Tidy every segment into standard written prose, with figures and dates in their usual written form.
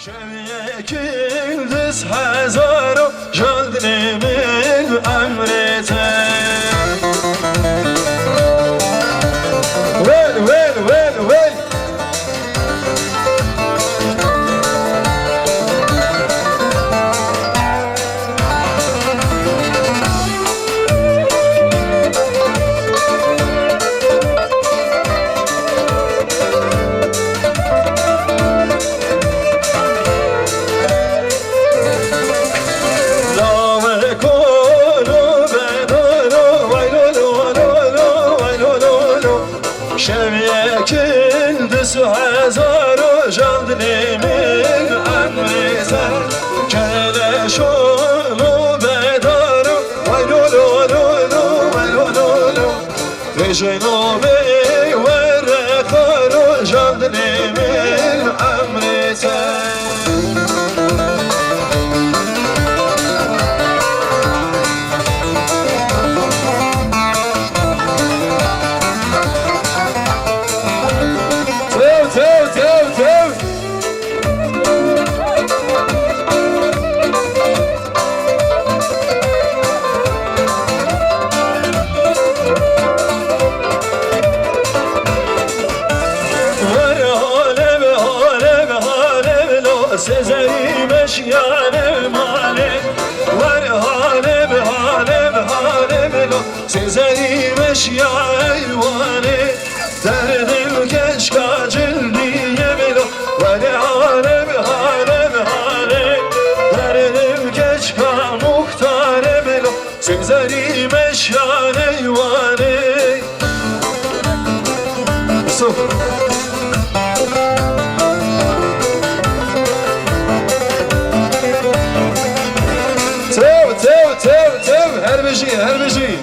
شب یکیلدز هزارو جلد من امرته ویل شب یکیلدز هزارو جلد من امرته کلشونو بدارو ویلولولولولولولولو رجنوبی ورخارو جلد من امرته سزری مشیان ماله ور حاله به لو سزری مشیان وانه در دل کشکا جلدیه بلو ور حاله به در دل کشکا مختاره بلو سزری مشیان وانه هر بشی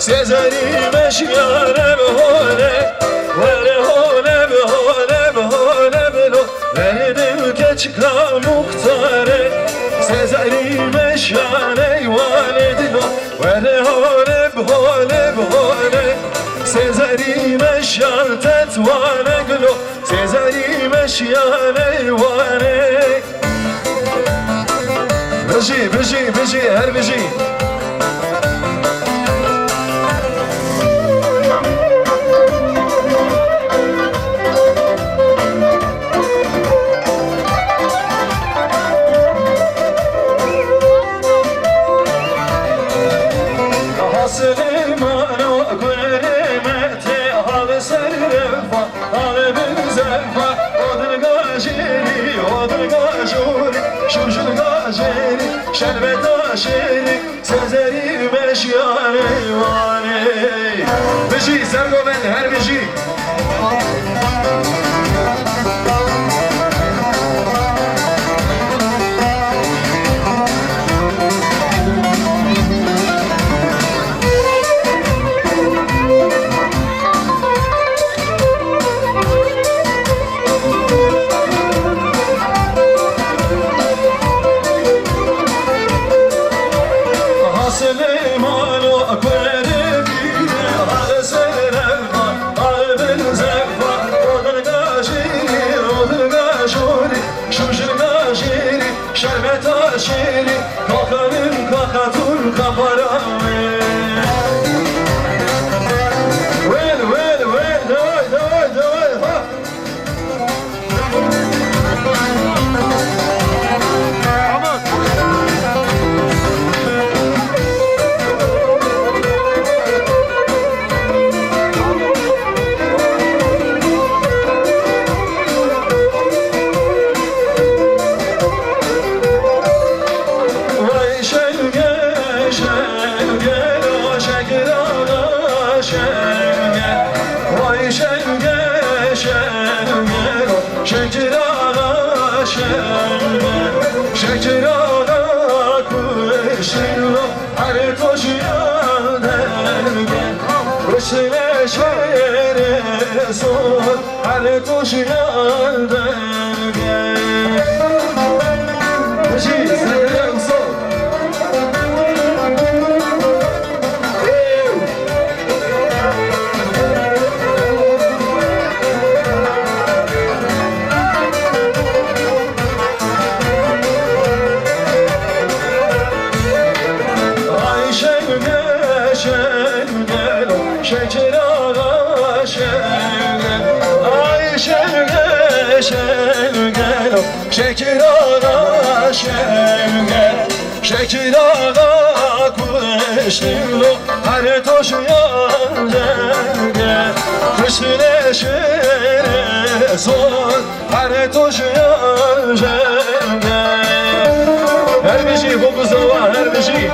سزری مشیانه بهونه وره بلو وردم کچکا مختاره سزری مشیانه والدلو وره بهونه سزری مشیان تتوانه گلو سزری مشیانه وانه بجی هر بجی سلیمانو گرمته حال سرفا حال بزرفا odrgajuri şuşurgajeri şerbetaşeri sezeri meşyane vane beşi sergo ben her beşi şerbet aşeri kakanın kakatun kaparamı davay ha şeker ağa şeker ağa kuşilo her koşuya dergen kuşile şere son her koşuya dergen şengel Şekil ağa şengel Şekil ağa kuşlu Her toşuyan zengel Kışın eşine son Her toşuyan zengel Her bir şey fokusu var her bir şey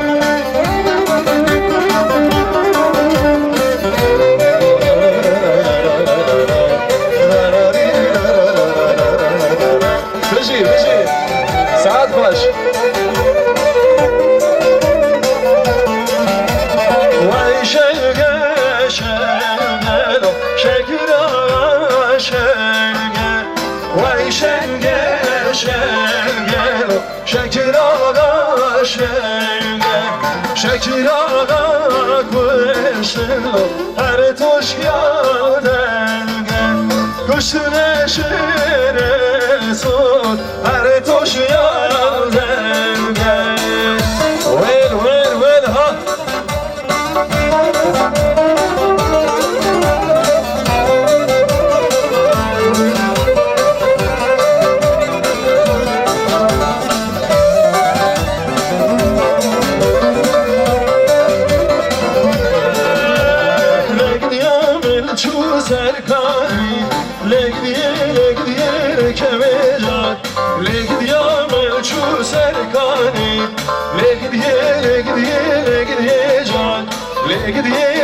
Saat baş. Vay şelge şelge şekil ağa şelge Vay şelge şelge şekil ağa şelge Şekil ağa kuşlu her toş yadelge Kuşun eşine son her toş yadelge Well ha Çu serkani legdiye kemejan legdiye melçu serkani legdiye can legdiye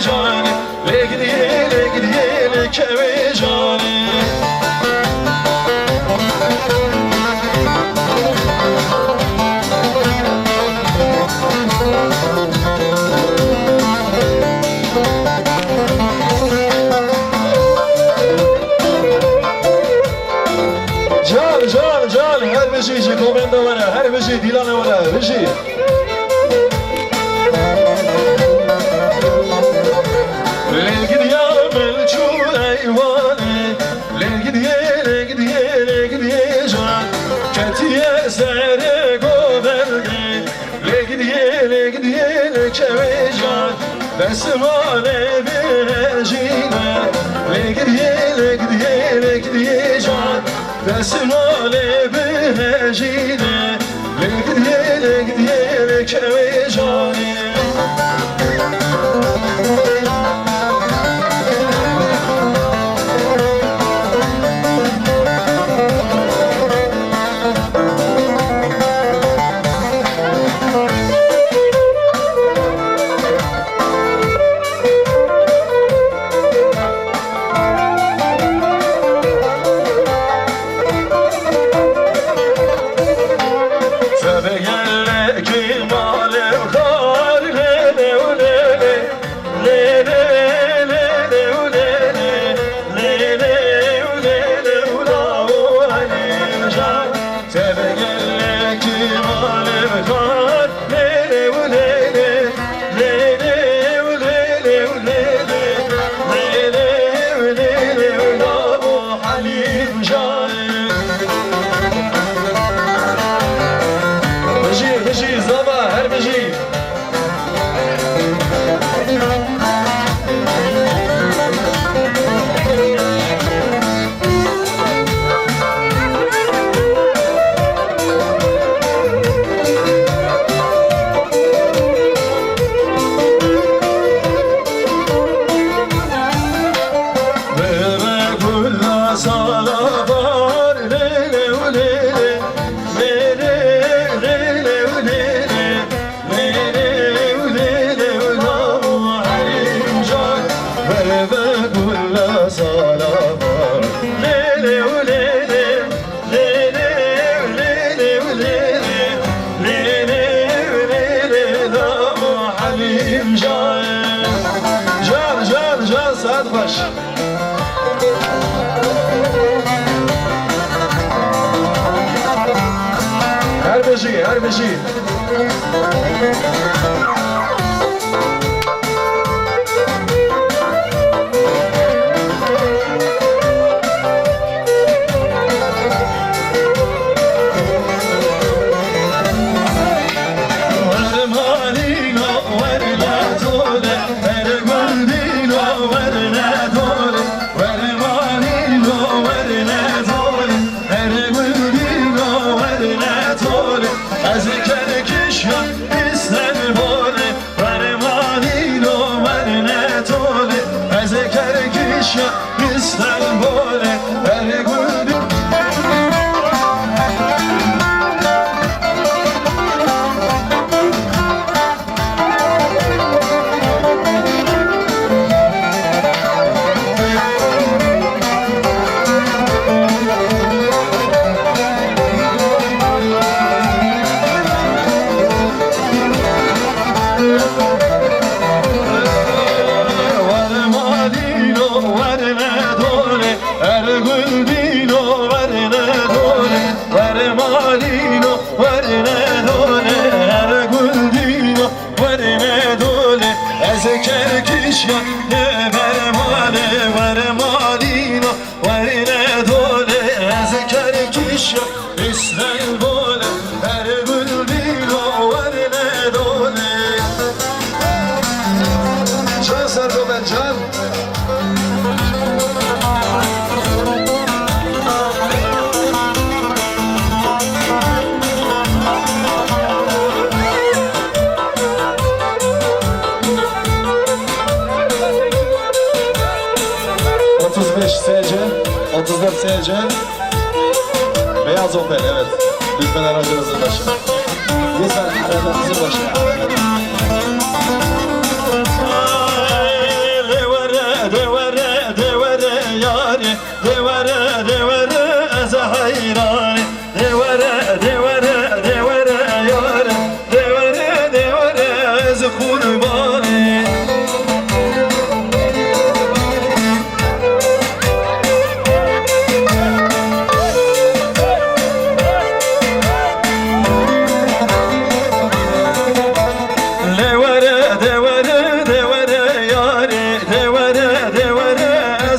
can legdiye kemejan جان هر بشی چه کومنده وره هر بشی دیلانه وره بشی لگدیا ملچو ایوانه لگدیه جان کتیه سر گوبرگی لگدیه کمی جان دستمانه بهجینه لگدیه جان دستمانه بهجینه لگدیه کمی جانی Her bir şey. gülbino verine dole ver malino verine dole her gülbino verine dole ezeker kişya ne ver male ver malino verine dole ezeker kişya İsrail bole her gülbino verine dole Can Serdo ben can 35 SC, 34 SC, Beyaz Opel, evet. Lütfen aracınızın başına. Lütfen aracınızın başına. Devere, devere yari, devere, devere eze hayrani. Devere, devere, devere yari, devere, devere eze kurbani.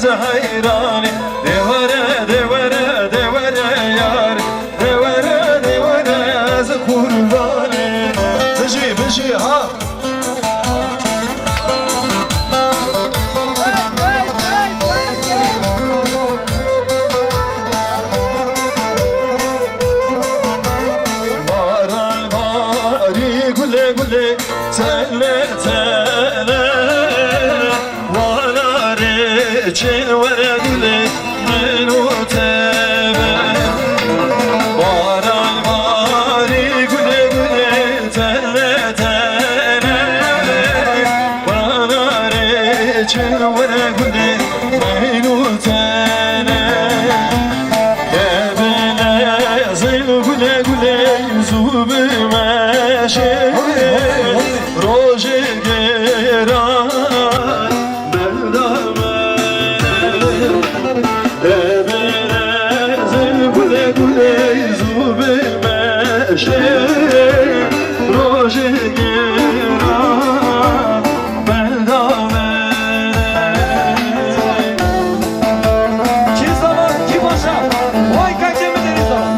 Hayrani devere devere devere yar devere devere az kurbani bıcı ha Baral bari güle güle telle telle Çin vere güle menutebe Varal vari güle güle telle telle Varal çin vere güle menutebe Gebele zil güle güle zubü meşe Roje geran Güle güle zube meşe Roje gira bendame Ki zaman ki başa Vay kaçemi deniz zaman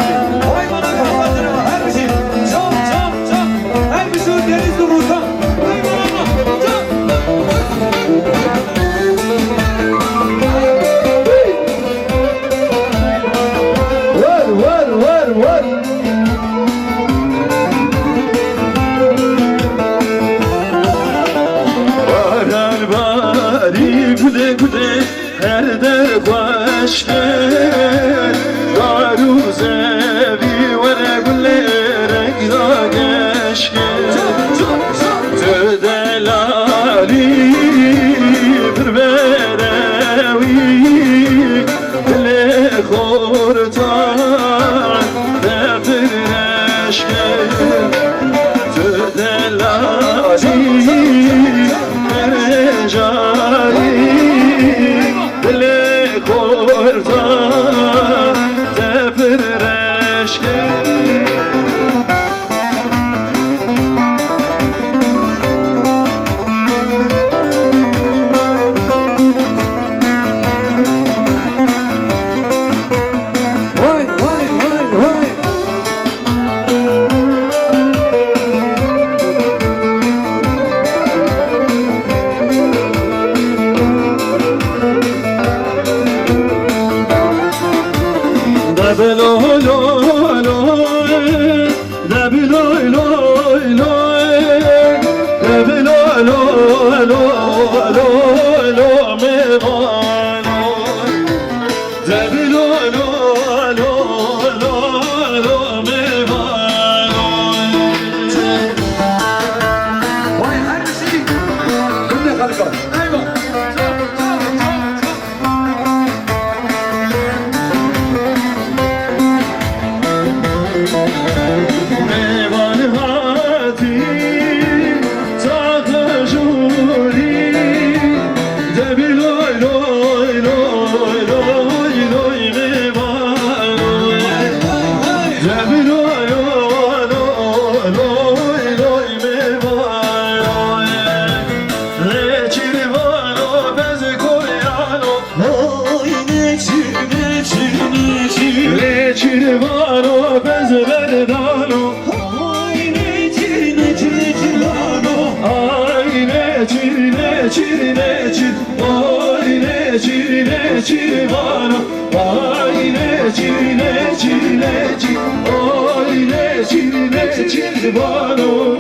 Vay bana kapatırım her bir şey Çam çam çam Her bir şey deniz durursan Vay bana çam Var Varal bari güle güle her der başke Daru zevi vere güle regla geşke Tödelali bir verevi Dile kortan çirvano bezler dano Ay ne çir ne çir ne çir vano. Ay ne çir ne çir ne çir Ay ne çir ne çir vano Ay ne çir ne çir ne çir Ay ne çir ne çir vano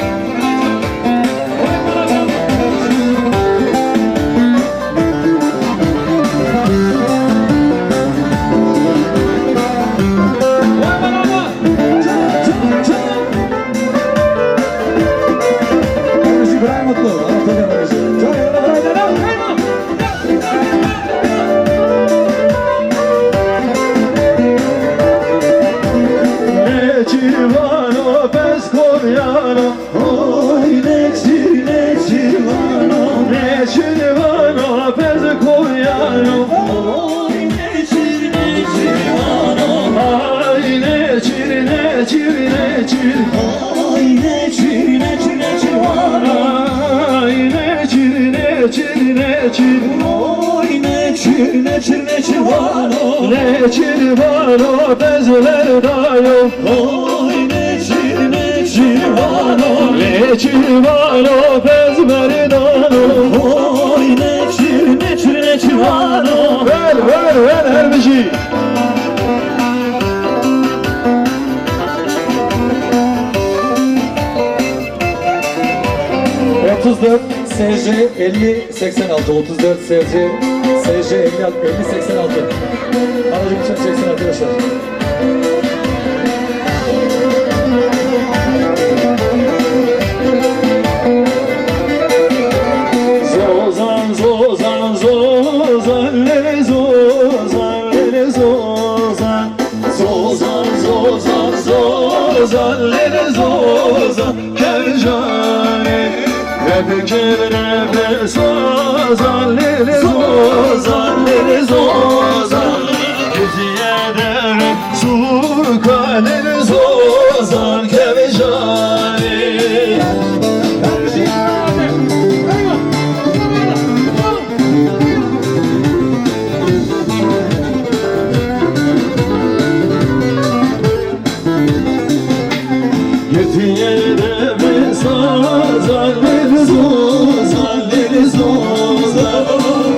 İbrahim Mutlu, Anadolu Yanarıcı. Çok Ne çirvano pescoviano Oy ne çir ne çir vano. Ne çirvano pescoviano Oy ne çir ne çir vano. Ay ne çir ne çir ne çir Ay ne çir ne çir ne çir vano. Ay ne çir ne çir ne çir Oy ne çir ne çir ne çir vano. Ne çirvano bezler dayo Oy ne çir ne çir vano. Ne çirvano bezler dayo Oy ne çir ne çir ne çir vano. Ver her bir şey 34 SC 50 86 34 SC 50 86 Aracı bütün çeksin arkadaşlar. Zozan zozan zozan lele zozan lele zozan Zozan zozan zozan lele zozan Kevcane Rebe kevrebe zozan lele zozan lele zozan Giziye dere surka lele zozan Kevcane Yetiyede bir sazan bir zozan bir zozan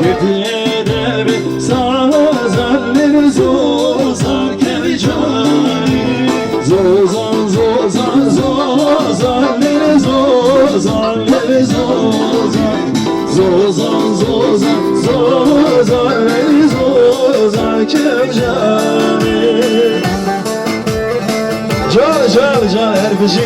Yetiyede bir sazan bir zozan Kevicani Zozan zozan zozan bir zozan bir zozan Zozan zozan zozan bir zozan Kevicani Can her bir şey